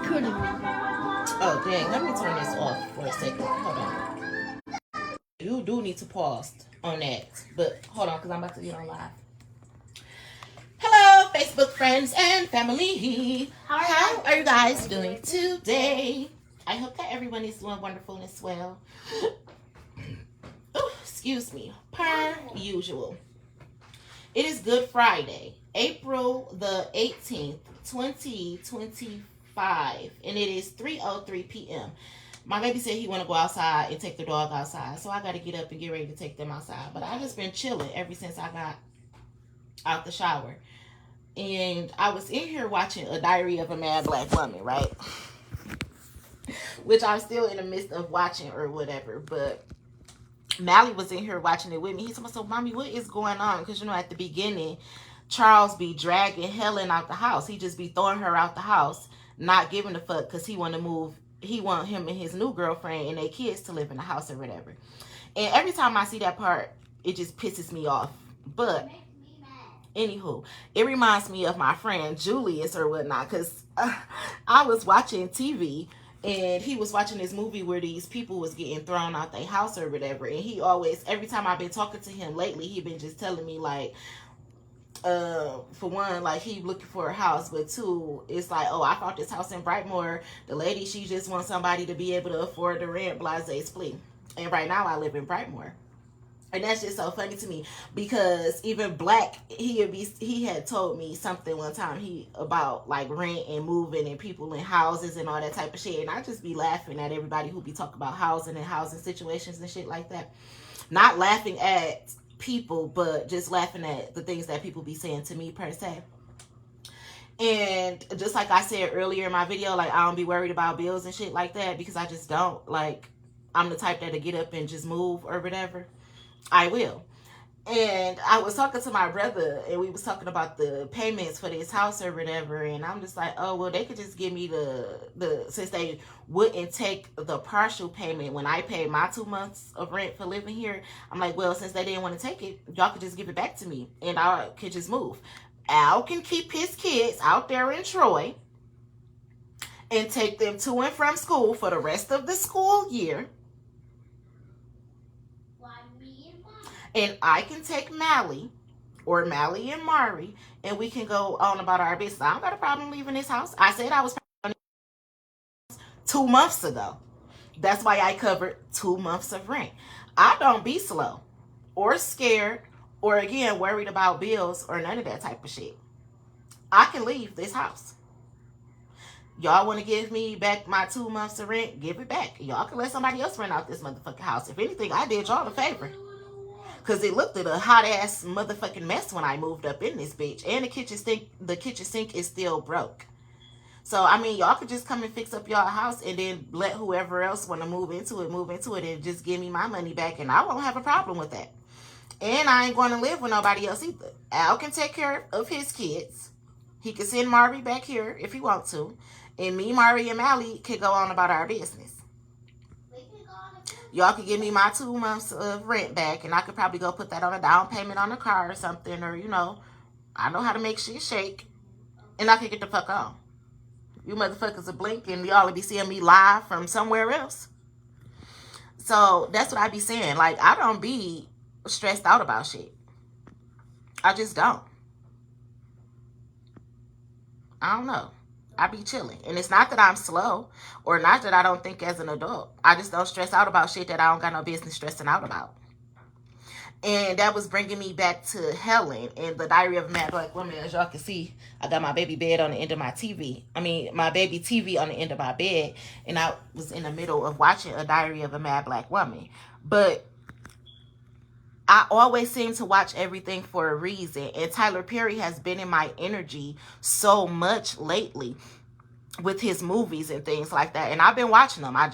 Oh, dang. Let me turn this off for a second. Hold on. You do need to pause on that. But hold on, because I'm about to get on live. Hello, Facebook friends and family. How are you guys doing today? I hope that everyone is doing wonderful and well. Oh, excuse me. Per usual. It is Good Friday, April the 18th, 2025, and it is 3:03 p.m. My baby said he want to go outside and take the dog outside, so I got to get up and get ready to take them outside. But I just been chilling ever since I got out the shower. And I was in here watching A Diary of a Mad Black Woman, right? Which I'm still in the midst of watching or whatever, but Mally was in here watching it with me. He told me, so, Mommy, what is going on? Because, you know, at the beginning, Charles be dragging Helen out the house. He just be throwing her out the house, not giving a fuck because he want to move. He want him and his new girlfriend and their kids to live in the house or whatever. And every time I see that part, it just pisses me off. But anywho, it reminds me of my friend Julius or whatnot, because I was watching TV and he was watching this movie where these people was getting thrown out their house or whatever. And he always, every time I've been talking to him lately, he been just telling me like, for one, like he looking for a house, but two, it's like, oh, I found this house in Brightmoor. The lady, she just wants somebody to be able to afford the rent, blase split. And right now I live in Brightmoor. And that's just so funny to me because even Black, he had told me something one time about like rent and moving and people in houses and all that type of shit. And I just be laughing at everybody who be talking about housing and housing situations and shit like that. Not laughing at people, but just laughing at the things that people be saying to me per se. And just like I said earlier in my video, like I don't be worried about bills and shit like that because I just don't. Like I'm the type that'll get up and just move or whatever. I will. And I was talking to my brother and we was talking about the payments for this house or whatever, and I'm just like, oh well, they could just give me the since they wouldn't take the partial payment when I paid my 2 months of rent for living here. I'm like, well, since they didn't want to take it, y'all could just give it back to me and I could just move. Al can keep his kids out there in Troy and take them to and from school for the rest of the school year. And I can take Mally or Mally and Mari and we can go on about our business. I don't got a problem leaving this house. I said I was 2 months ago. That's why I covered 2 months of rent. I don't be slow or scared or again worried about bills or none of that type of shit. I can leave this house. Y'all want to give me back my 2 months of rent? Give it back. Y'all can let somebody else rent out this motherfucking house. If anything, I did y'all a favor. Because it looked at a hot-ass motherfucking mess when I moved up in this bitch. And the kitchen sink is still broke. So, I mean, y'all could just come and fix up y'all house and then let whoever else want to move into it and just give me my money back. And I won't have a problem with that. And I ain't going to live with nobody else either. Al can take care of his kids. He can send Mari back here if he wants to. And me, Mari, and Mally can go on about our business. Y'all could give me my 2 months of rent back and I could probably go put that on a down payment on a car or something, or, you know, I know how to make shit shake and I could get the fuck on. You motherfuckers are blinking. Y'all will be seeing me live from somewhere else. So that's what I be saying. Like, I don't be stressed out about shit. I just don't. I don't know. I be chilling. And it's not that I'm slow or not that I don't think as an adult. I just don't stress out about shit that I don't got no business stressing out about. And that was bringing me back to Helen and The Diary of a Mad Black Woman. As y'all can see, I got my baby bed on the end of my TV. My baby TV on the end of my bed. And I was in the middle of watching A Diary of a Mad Black Woman. But I always seem to watch everything for a reason. And Tyler Perry has been in my energy so much lately with his movies and things like that. And I've been watching them. I've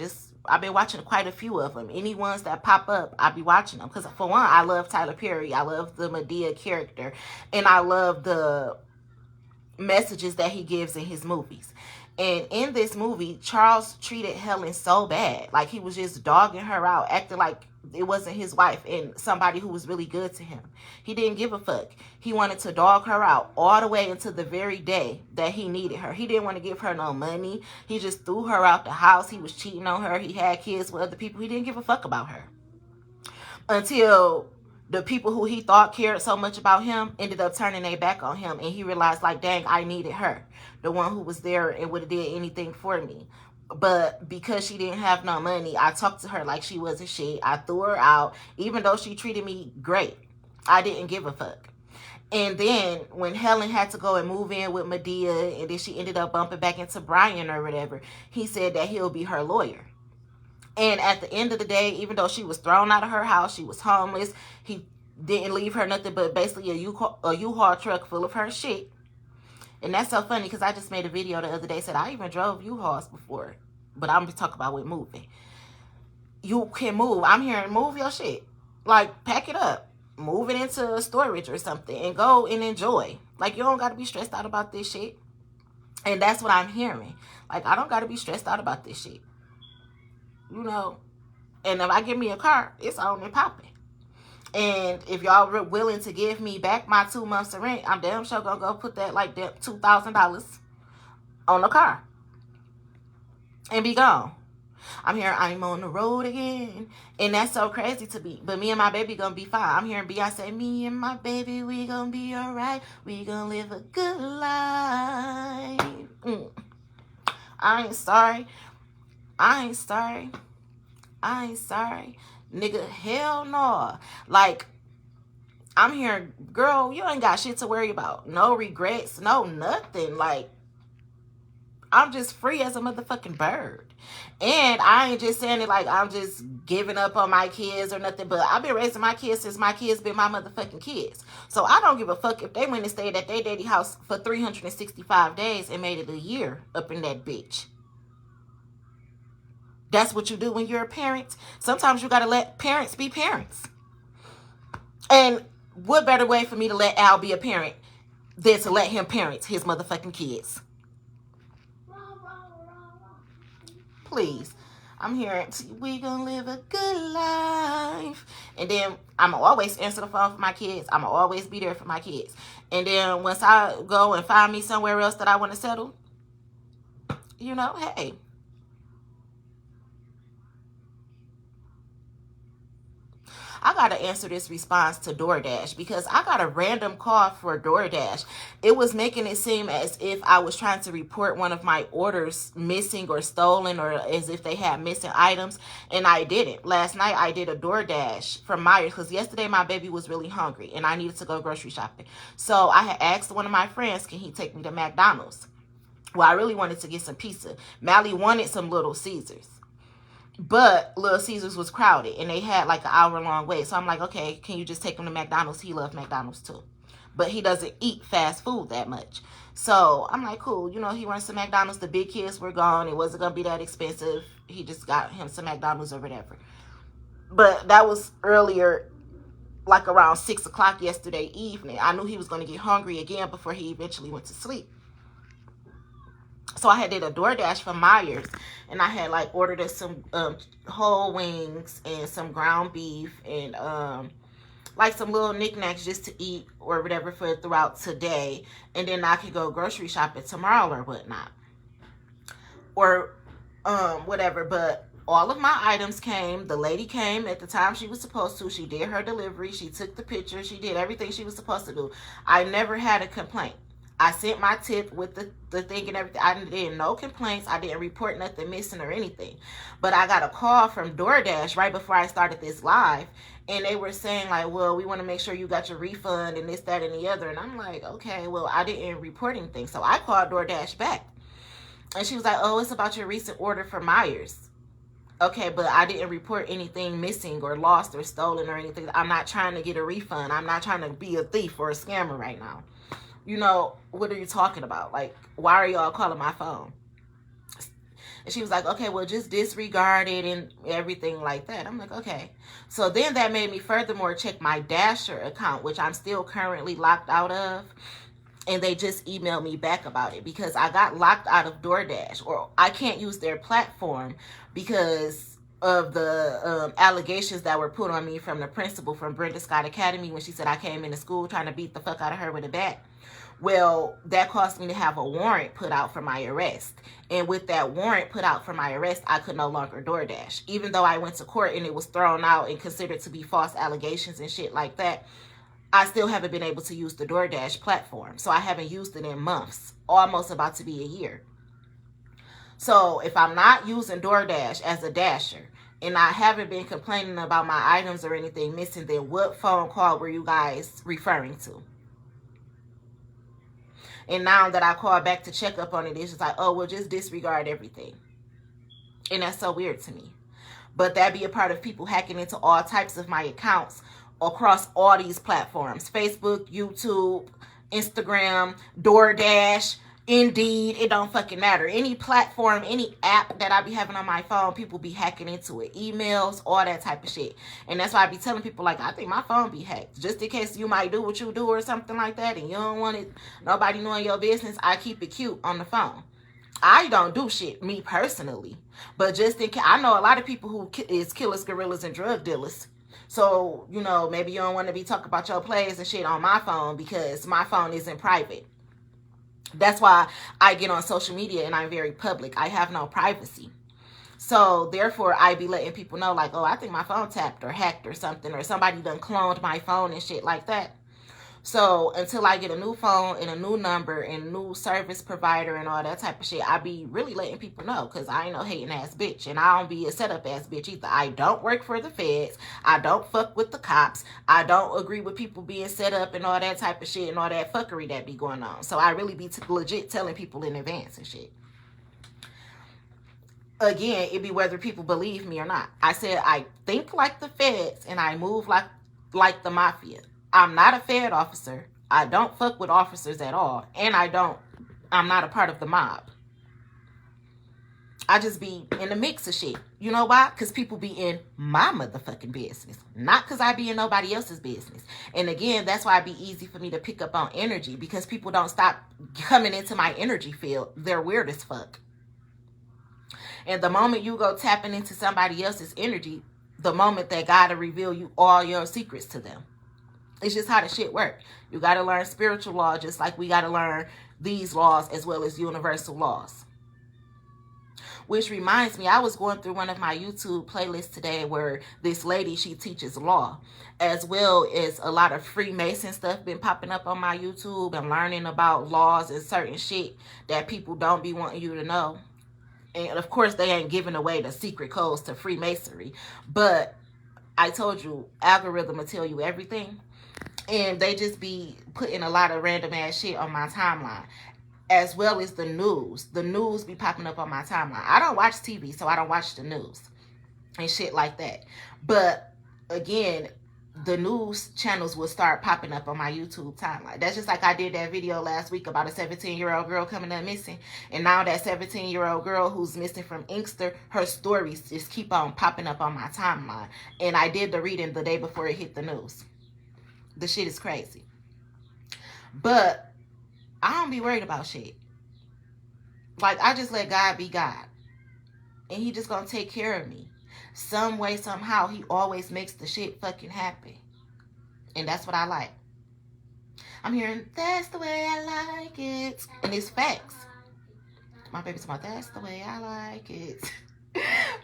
been watching quite a few of them. Any ones that pop up, I'll be watching them. Because for one, I love Tyler Perry. I love the Madea character. And I love the messages that he gives in his movies. And in this movie, Charles treated Helen so bad. Like, he was just dogging her out, acting like it wasn't his wife and somebody who was really good to him. He didn't give a fuck. He wanted to dog her out all the way until the very day that he needed her. He didn't want to give her no money. He just threw her out the house. He was cheating on her. He had kids with other people. He didn't give a fuck about her. Until the people who he thought cared so much about him ended up turning their back on him. And he realized, like, dang, I needed her. The one who was there and would have did anything for me. But because she didn't have no money, I talked to her like she wasn't shit. I threw her out, even though she treated me great. I didn't give a fuck. And then when Helen had to go and move in with Madea, and then she ended up bumping back into Brian or whatever, he said that he'll be her lawyer. And at the end of the day, even though she was thrown out of her house, she was homeless, he didn't leave her nothing but basically a U-Haul truck full of her shit. And that's so funny because I just made a video the other day, said I even drove U-Hauls before. But I'm just talking about with moving. You can move. I'm hearing move your shit. Like, pack it up. Move it into storage or something and go and enjoy. Like, you don't got to be stressed out about this shit. And that's what I'm hearing. Like, I don't got to be stressed out about this shit. You know? And if I get me a car, it's on and popping. And if y'all were willing to give me back my 2 months of rent, I'm damn sure gonna go put that like that $2,000 on the car and be gone. I'm hearing I'm on the road again, and that's so crazy to me. But me and my baby gonna be fine. I'm hearing Beyonce, me and my baby, we gonna be alright. We gonna live a good life. I ain't sorry. I ain't sorry. I ain't sorry. Nigga, hell no. Like, I'm hearing, girl, you ain't got shit to worry about. No regrets, no nothing. Like, I'm just free as a motherfucking bird. And I ain't just saying it like I'm just giving up on my kids or nothing, but I've been raising my kids since my kids been my motherfucking kids. So I don't give a fuck if they went and stayed at their daddy house for 365 days and made it a year up in that bitch. That's what you do when you're a parent. Sometimes you got to let parents be parents. And what better way for me to let Al be a parent than to let him parent his motherfucking kids? Please. I'm hearing, we gonna live a good life. And then I'm gonna always answer the phone for my kids. I'm gonna always be there for my kids. And then once I go and find me somewhere else that I want to settle, you know, hey. I got to answer this response to DoorDash because I got a random call for DoorDash. It was making it seem as if I was trying to report one of my orders missing or stolen, or as if they had missing items, and I didn't. Last night I did a DoorDash from Meijer because yesterday my baby was really hungry and I needed to go grocery shopping. So I had asked one of my friends, can he take me to McDonald's? Well, I really wanted to get some pizza. Mally wanted some Little Caesars. But Little Caesars was crowded and they had like an hour-long wait. So I'm like, okay, can you just take him to McDonald's? He loves McDonald's too. But he doesn't eat fast food that much. So I'm like, cool. You know, he went to McDonald's. The big kids were gone. It wasn't going to be that expensive. He just got him some McDonald's or whatever. But that was earlier, like around 6 o'clock yesterday evening. I knew he was going to get hungry again before he eventually went to sleep. So I had did a DoorDash from Meijer, and I had like ordered us some whole wings and some ground beef and like some little knickknacks just to eat or whatever for throughout today, and then I could go grocery shopping tomorrow or whatnot, or whatever. But all of my items came. The lady came at the time she was supposed to. She did her delivery. She took the picture. She did everything she was supposed to do. I never had a complaint. I sent my tip with the thing and everything. I did no complaints. I didn't report nothing missing or anything. But I got a call from DoorDash right before I started this live. And they were saying like, well, we want to make sure you got your refund and this, that, and the other. And I'm like, okay, well, I didn't report anything. So I called DoorDash back. And she was like, oh, it's about your recent order for Meijer's. Okay, but I didn't report anything missing or lost or stolen or anything. I'm not trying to get a refund. I'm not trying to be a thief or a scammer right now. You know, what are you talking about? Like, why are y'all calling my phone? And she was like, okay, well, just disregard it and everything like that. I'm like, okay. So then that made me furthermore check my Dasher account, which I'm still currently locked out of. And they just emailed me back about it because I got locked out of DoorDash, or I can't use their platform because of the allegations that were put on me from the principal from Brenda Scott Academy when she said I came into school trying to beat the fuck out of her with a bat. Well, that caused me to have a warrant put out for my arrest. And with that warrant put out for my arrest, I could no longer DoorDash. Even though I went to court and it was thrown out and considered to be false allegations and shit like that, I still haven't been able to use the DoorDash platform. So I haven't used it in months, almost about to be a year. So if I'm not using DoorDash as a dasher and I haven't been complaining about my items or anything missing, then what phone call were you guys referring to? And now that I call back to check up on it, it's just like, oh, well, just disregard everything. And that's so weird to me. But that be a part of people hacking into all types of my accounts across all these platforms. Facebook, YouTube, Instagram, DoorDash, Indeed, it don't fucking matter. Any platform, any app that I be having on my phone, people be hacking into it. Emails, all that type of shit. And that's why I be telling people, like, I think my phone be hacked. Just in case you might do what you do or something like that and you don't want it, nobody knowing your business, I keep it cute on the phone. I don't do shit, me personally. But just in case, I know a lot of people who is killers, gorillas, and drug dealers. So, you know, maybe you don't want to be talking about your plays and shit on my phone because my phone isn't private. That's why I get on social media and I'm very public. I have no privacy. So therefore, I be letting people know like, oh, I think my phone tapped or hacked or something, or somebody done cloned my phone and shit like that. So until I get a new phone and a new number and new service provider and all that type of shit, I be really letting people know because I ain't no hating ass bitch and I don't be a setup ass bitch either. I don't work for the feds. I don't fuck with the cops. I don't agree with people being set up and all that type of shit and all that fuckery that be going on. So I really be legit telling people in advance and shit. Again, it be whether people believe me or not. I said I think like the feds and I move like the mafia. I'm not a Fed officer. I don't fuck with officers at all. And I'm not a part of the mob. I just be in the mix of shit. You know why? Because people be in my motherfucking business. Not because I be in nobody else's business. And again, that's why it be easy for me to pick up on energy. Because people don't stop coming into my energy field. They're weird as fuck. And the moment you go tapping into somebody else's energy, the moment that God will reveal you all your secrets to them. It's just how the shit work. You got to learn spiritual law just like we got to learn these laws as well as universal laws. Which reminds me, I was going through one of my YouTube playlists today where this lady, she teaches law. As well as a lot of Freemason stuff been popping up on my YouTube and learning about laws and certain shit that people don't be wanting you to know. And of course, they ain't giving away the secret codes to Freemasonry. But I told you, algorithm will tell you everything. And they just be putting a lot of random ass shit on my timeline. As well as the news. The news be popping up on my timeline. I don't watch TV, so I don't watch the news. And shit like that. But, again, the news channels will start popping up on my YouTube timeline. That's just like I did that video last week about a 17-year-old girl coming up missing. And now that 17-year-old girl who's missing from Inkster, her stories just keep on popping up on my timeline. And I did the reading the day before it hit the news. The shit is crazy. But I don't be worried about shit. Like, I just let God be God. And he just gonna take care of me. Some way, somehow, he always makes the shit fucking happen. And that's what I like. I'm hearing, that's the way I like it. And it's facts. My baby's about, that's the way I like it.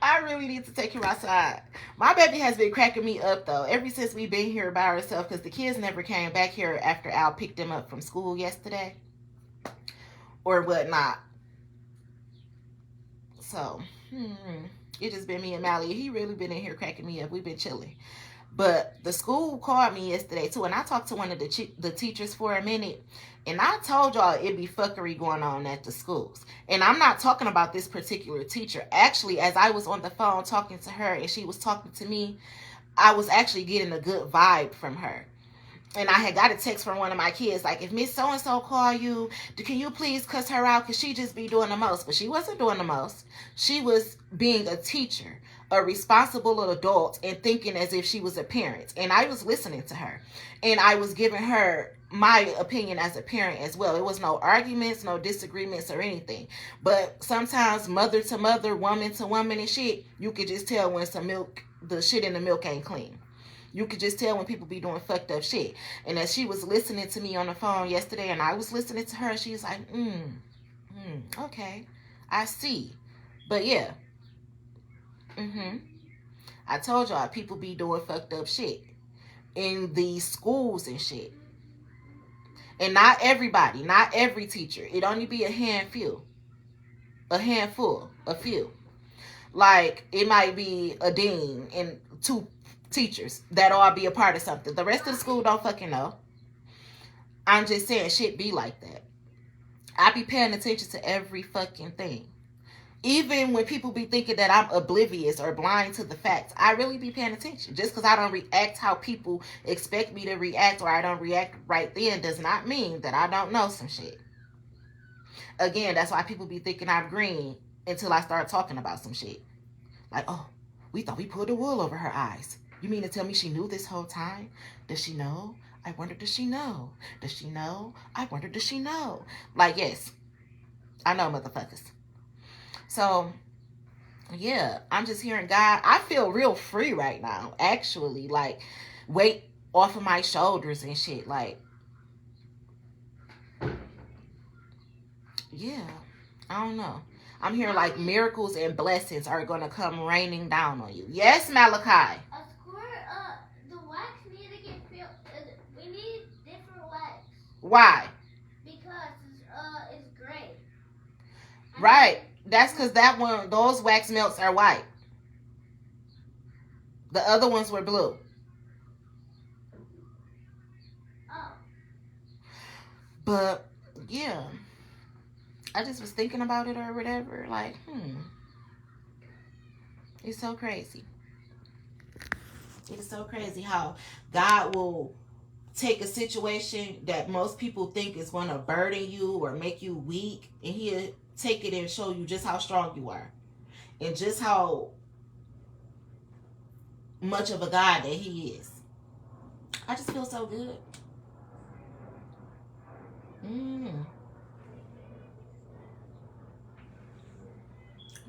I really need to take him outside. My baby has been cracking me up, though, ever since we've been here by ourselves, because the kids never came back here after Al picked them up from school yesterday. Or whatnot. So, it just been me and Mally. He really been in here cracking me up. We've been chilling. But the school called me yesterday, too, and I talked to one of the teachers for a minute. And I told y'all it'd be fuckery going on at the schools. And I'm not talking about this particular teacher. Actually, as I was on the phone talking to her and she was talking to me, I was actually getting a good vibe from her. And I had got a text from one of my kids, like, if Miss So-and-so call you, can you please cuss her out? Because she just be doing the most. But she wasn't doing the most. She was being a teacher, a responsible adult, and thinking as if she was a parent. And I was listening to her. And I was giving her my opinion as a parent as well. It was no arguments, no disagreements or anything. But sometimes mother to mother, woman to woman and shit, you could just tell when some milk, the shit in the milk ain't clean. You could just tell when people be doing fucked up shit. And as she was listening to me on the phone yesterday and I was listening to her, she was like, okay, I see. But yeah, I told y'all people be doing fucked up shit in these schools and shit. And not everybody, not every teacher. It only be a handful, a few. Like, it might be a dean and 2 teachers that all be a part of something. The rest of the school don't fucking know. I'm just saying shit be like that. I be paying attention to every fucking thing. Even when people be thinking that I'm oblivious or blind to the facts, I really be paying attention. Just because I don't react how people expect me to react, or I don't react right then, does not mean that I don't know some shit. Again, that's why people be thinking I'm green until I start talking about some shit. Like, oh, we thought we pulled the wool over her eyes. You mean to tell me she knew this whole time? Does she know? I wonder, does she know? Does she know? I wonder, does she know? Like, yes, I know, motherfuckers. So, yeah, I'm just hearing God. I feel real free right now, actually. Like, weight off of my shoulders and shit. Like, yeah, I don't know. I'm hearing like miracles and blessings are going to come raining down on you. Yes, Malachi. The wax need to get filled. We need different wax. Why? Because it's gray. Right. That's because that one, those wax melts are white. The other ones were blue. Oh. But yeah, I just was thinking about it or whatever. Like, it's so crazy. It's so crazy how God will take a situation that most people think is going to burden you or make you weak, and He'll take it and show you just how strong you are and just how much of a God that He is. I just feel so good.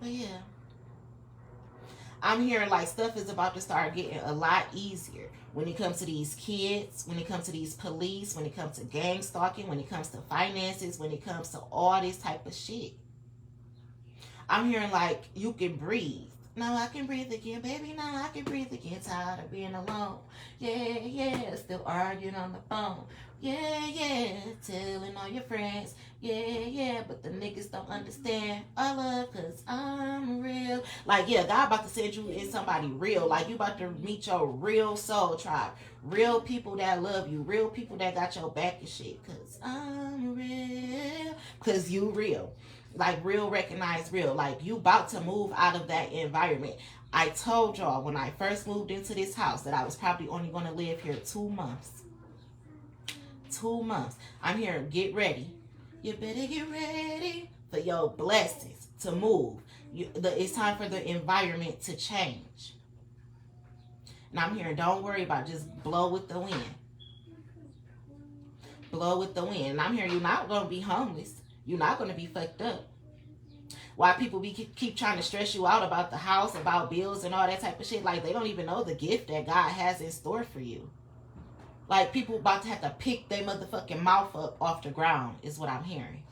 But yeah, I'm hearing like stuff is about to start getting a lot easier when it comes to these kids, when it comes to these police, when it comes to gang stalking, when it comes to finances, when it comes to all this type of shit. I'm hearing like you can breathe. No, I can breathe again, baby. No, I can breathe again. Tired of being alone. Yeah. Still arguing on the phone. Yeah. Telling all your friends. Yeah. But the niggas don't understand our love because I'm real. Like, yeah, God about to send you in somebody real. Like, you about to meet your real soul tribe. Real people that love you. Real people that got your back and shit. Because I'm real. Because you real. Like, real, recognize real. Like, you about to move out of that environment. I told y'all when I first moved into this house that I was probably only going to live here 2 months. 2 months. I'm here. Get ready. You better get ready for your blessings to move. It's time for the environment to change. And I'm here. Don't worry about it. Just blow with the wind. Blow with the wind. And I'm here. You're not going to be homeless. You're not going to be fucked up. Why people keep trying to stress you out about the house, about bills and all that type of shit. Like, they don't even know the gift that God has in store for you. Like, people about to have to pick their motherfucking mouth up off the ground is what I'm hearing.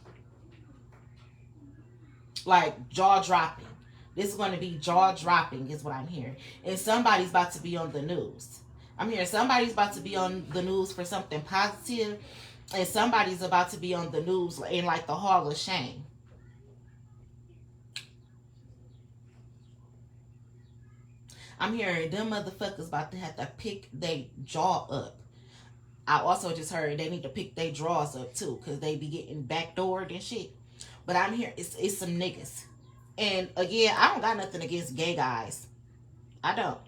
Like, jaw dropping. This is going to be jaw dropping is what I'm hearing. And somebody's about to be on the news. I'm hearing somebody's about to be on the news for something positive. And somebody's about to be on the news in like the Hall of Shame. I'm hearing them motherfuckers about to have to pick their jaw up. I also just heard they need to pick their drawers up too, because they be getting backdoored and shit. But I'm here, it's some niggas. And again, I don't got nothing against gay guys. I don't.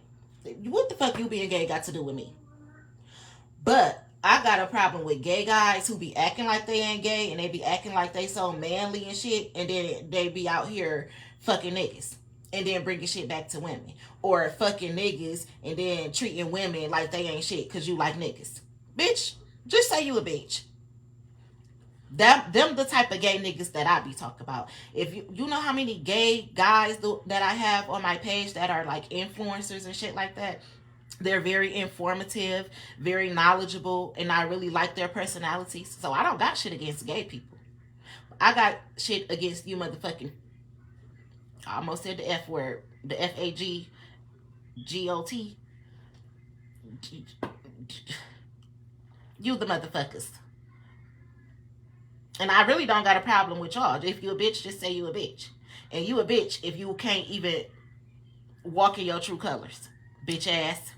What the fuck you being gay got to do with me? But I got a problem with gay guys who be acting like they ain't gay and they be acting like they so manly and shit, and then they be out here fucking niggas and then bringing shit back to women, or fucking niggas and then treating women like they ain't shit because you like niggas. Bitch, just say you a bitch. Them the type of gay niggas that I be talking about. If you know how many gay guys that I have on my page that are like influencers and shit like that. They're very informative, very knowledgeable, and I really like their personalities. So I don't got shit against gay people. I got shit against you motherfucking, I almost said the F word, the FAGGOT. You the motherfuckers. And I really don't got a problem with y'all. If you a bitch, just say you a bitch. And you a bitch if you can't even walk in your true colors. Bitch ass.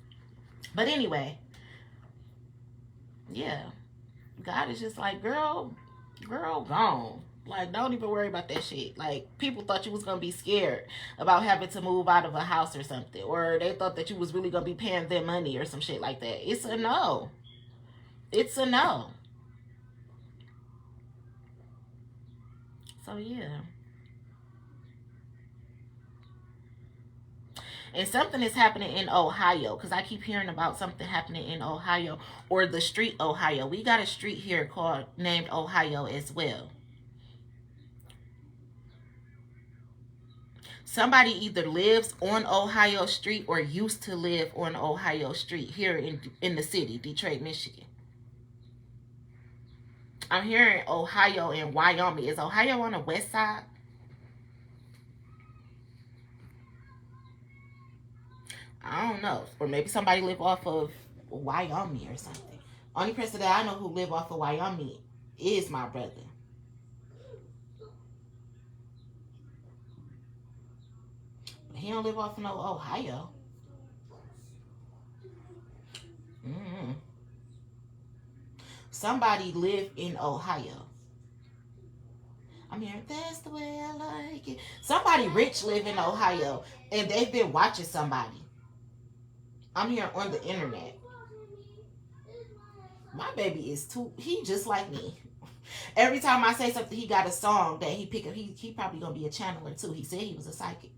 But anyway, yeah. God is just like, girl, gone. Like, don't even worry about that shit. Like, people thought you was going to be scared about having to move out of a house or something. Or they thought that you was really going to be paying them money or some shit like that. It's a no. It's a no. So, yeah. And something is happening in Ohio, because I keep hearing about something happening in Ohio, or the street Ohio. We got a street here named Ohio as well. Somebody either lives on Ohio Street or used to live on Ohio Street here in the city, Detroit, Michigan. I'm hearing Ohio and Wyoming. Is Ohio on the west side? I don't know. Or maybe somebody live off of Wyoming or something. Only person that I know who live off of Wyoming is my brother. But he don't live off of no Ohio. Somebody live in Ohio. I'm hearing, that's the way I like it. Somebody rich live in Ohio, and they've been watching somebody. I'm hearing on the internet. My baby is he just like me. Every time I say something, he got a song that he pick up. He probably gonna be a channeler too. He said he was a psychic.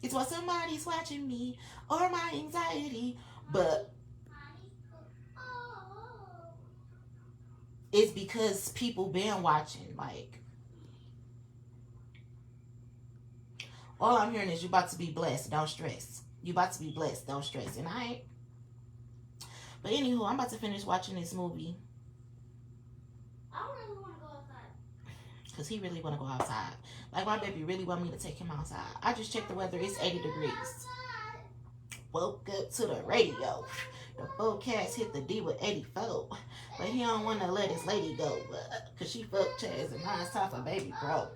It's what somebody's watching me or my anxiety, but it's because people been watching. Like, all I'm hearing is you about to be blessed. Don't stress. You about to be blessed. Don't stress. And I ain't. But anywho, I'm about to finish watching this movie. I really want to go outside. Because he really want to go outside. Like, my baby really want me to take him outside. I just checked the weather. It's 80 degrees. Woke up to the radio. The forecast hit the D with 84. But he don't want to let his lady go. Because she fucked Chaz and now it's time for baby bro.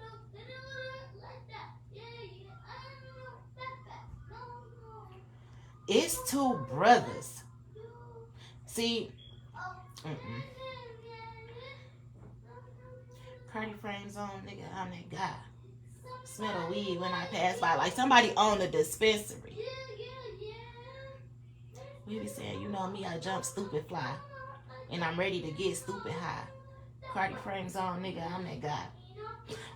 It's two brothers. See, Cardi frames on, nigga, I'm that guy. Smell the weed when I pass by. Like somebody own a dispensary. We be saying, you know me, I jump stupid fly. And I'm ready to get stupid high. Cardi frames on, nigga, I'm that guy.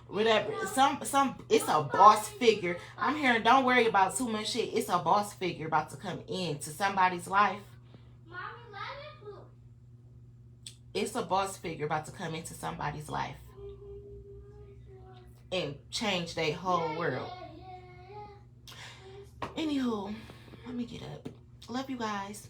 Whatever. It's a boss figure. I'm hearing, don't worry about too much shit. It's a boss figure about to come into somebody's life. It's a boss figure about to come into somebody's life and change their whole world. Anywho, let me get up. Love you guys.